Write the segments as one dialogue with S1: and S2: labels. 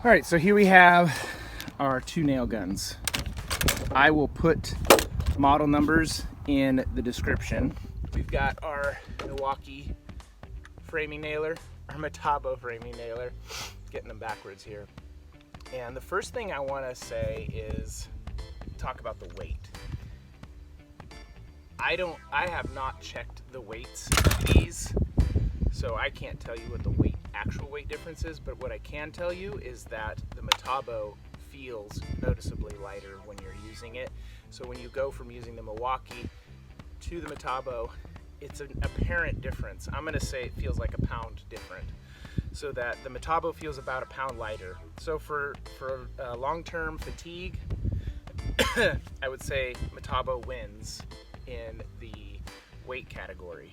S1: All right, so here we have our 2 nail guns. I will put model numbers in the description. We've got our Milwaukee framing nailer, our Metabo framing nailer, getting them backwards here. And the first thing I want to say is talk about the weight. I have not checked the weights of these, so I can't tell you what the actual weight difference is, but what I can tell you is that the Metabo feels noticeably lighter when you're using it. So when you go from using the Milwaukee to the Metabo, it's an apparent difference. I'm gonna say it feels like a pound different, so that the Metabo feels about a pound lighter. So for long-term fatigue, I would say Metabo wins in the weight category.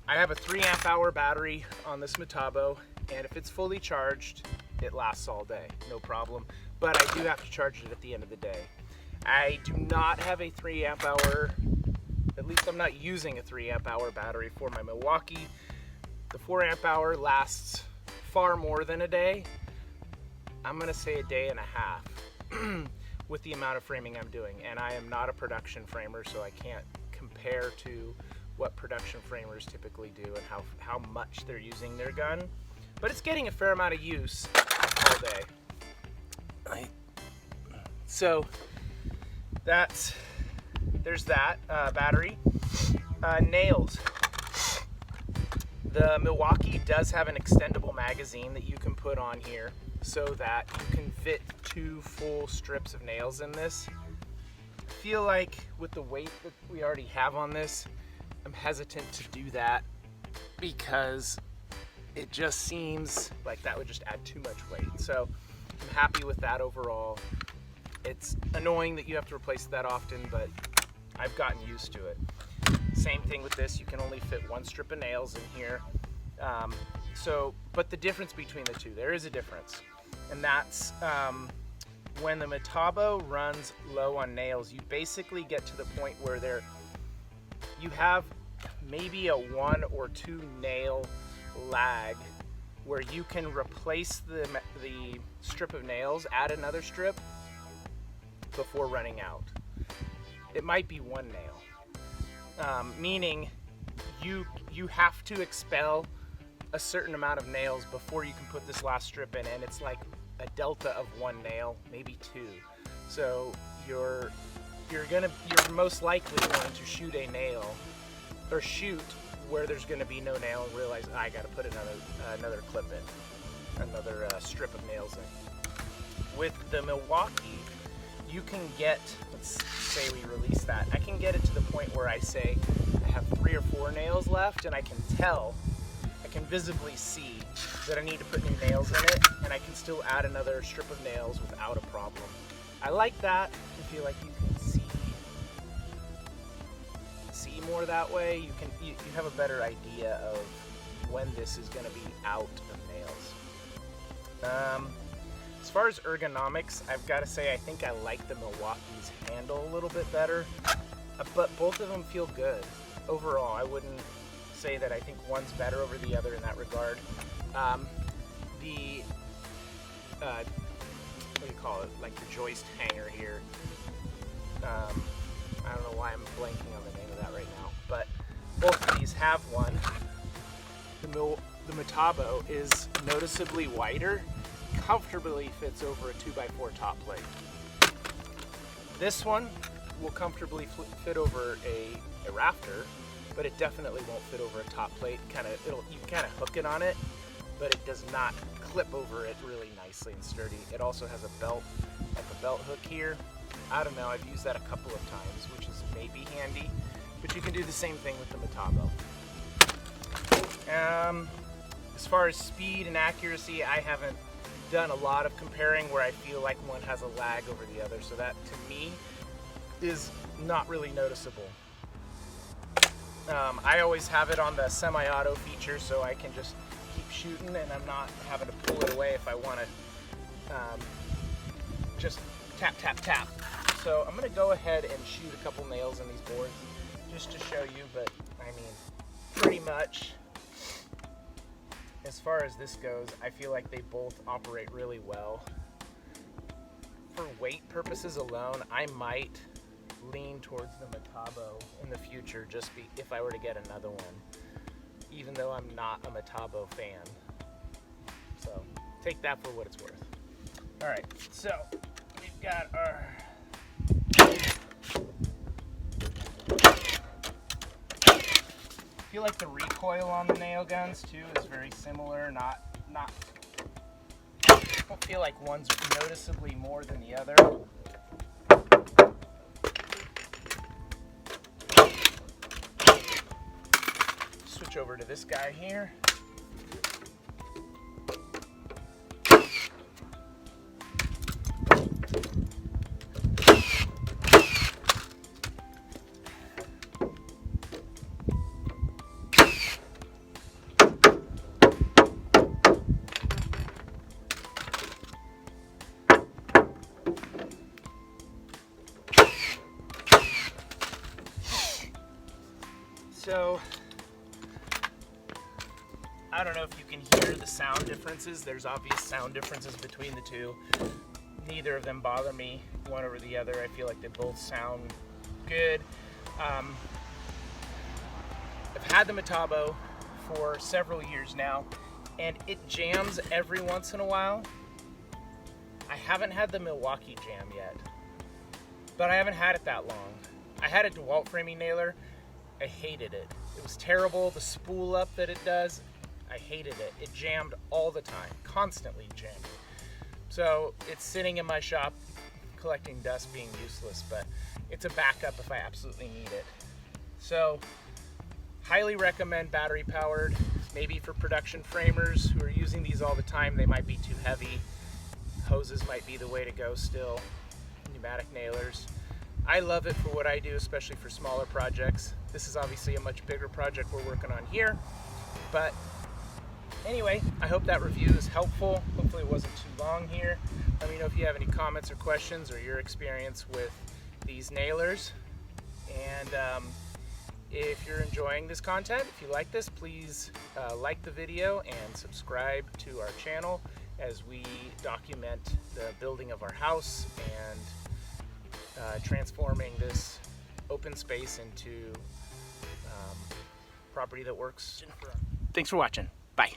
S1: I have a 3 amp hour battery on this Metabo, and if it's fully charged, it lasts all day, no problem. But I do have to charge it at the end of the day. I do not have a 3 amp hour, at least I'm not using a 3 amp hour battery for my Milwaukee. The 4 amp hour lasts far more than a day. I'm gonna say a day and a half with the amount of framing I'm doing. And I am not a production framer, so I can't compare to what production framers typically do and how much they're using their gun. But it's getting a fair amount of use all day. So there's that battery. Nails. The Milwaukee does have an extendable magazine that you can put on here so that you can fit 2 full strips of nails in this. I feel like with the weight that we already have on this, I'm hesitant to do that because it just seems like that would just add too much weight. So I'm happy with that overall. It's annoying that you have to replace that often, but I've gotten used to it. Same thing with this, you can only fit 1 strip of nails in here. But the difference between the two, there is a difference. And that's when the Metabo runs low on nails, you basically get to the point where you have maybe a 1 or 2 nail lag where you can replace the strip of nails, add another strip before running out. It might be 1 nail, meaning you have to expel a certain amount of nails before you can put this last strip in, and it's like a delta of 1 nail, maybe 2. So you're most likely going to shoot a nail or shoot where there's going to be no nail and realize I got to put another clip in, another strip of nails in. With the Milwaukee, you can get, let's say we release that, I can get it to the point where I say I have 3 or 4 nails left, and I can visibly see that I need to put new nails in it, and I can still add another strip of nails without a problem. I like that. I feel like you can see more that way. You have a better idea of when this is going to be out of nails. As far as ergonomics, I've got to say I think I like the Milwaukee's handle a little bit better, but both of them feel good. Overall, I wouldn't say that I think one's better over the other in that regard. What do you call it? Like the joist hanger here. I don't know why I'm blanking on the name of that right now, but both of these have one. The Metabo is noticeably wider, comfortably fits over a 2x4 top plate. This one will comfortably fit over a rafter, but it definitely won't fit over a top plate. You can kind of hook it on it, but it does not clip over it really nicely and sturdy. It also has a belt, like a belt hook here. I don't know, I've used that a couple of times, which is maybe handy, but you can do the same thing with the Metabo. As far as speed and accuracy, I haven't done a lot of comparing where I feel like one has a lag over the other, so that to me is not really noticeable. I always have it on the semi-auto feature, so I can just keep shooting and I'm not having to pull it away if I want to just tap, tap, tap. So I'm going to go ahead and shoot a couple nails in these boards just to show you, but I mean, pretty much as far as this goes, I feel like they both operate really well. For weight purposes alone, I might lean towards the Metabo in the future, just if I were to get another one, even though I'm not a Metabo fan. So take that for what it's worth. All right, so we've got our I feel like the recoil on the nail guns too is very similar. I don't feel like one's noticeably more than the other. Switch over to this guy here. So, I don't know if you can hear the sound differences. There's obvious sound differences between the two. Neither of them bother me one over the other. I feel like they both sound good. I've had the Metabo for several years now, and it jams every once in a while. I haven't had the Milwaukee jam yet, but I haven't had it that long. I had a DeWalt framing nailer. I hated it. It was terrible. The spool up that it does, I hated it. It jammed all the time, constantly jamming. So it's sitting in my shop collecting dust, being useless, but it's a backup if I absolutely need it. So highly recommend battery powered, maybe for production framers who are using these all the time. They might be too heavy. Hoses might be the way to go still, pneumatic nailers. I love it for what I do, especially for smaller projects. This is obviously a much bigger project we're working on here. But anyway, I hope that review is helpful. Hopefully it wasn't too long here. Let me know if you have any comments or questions or your experience with these nailers. And if you're enjoying this content, if you like this, please like the video and subscribe to our channel as we document the building of our house and transforming this open space into property that works. Thanks for watching. Bye.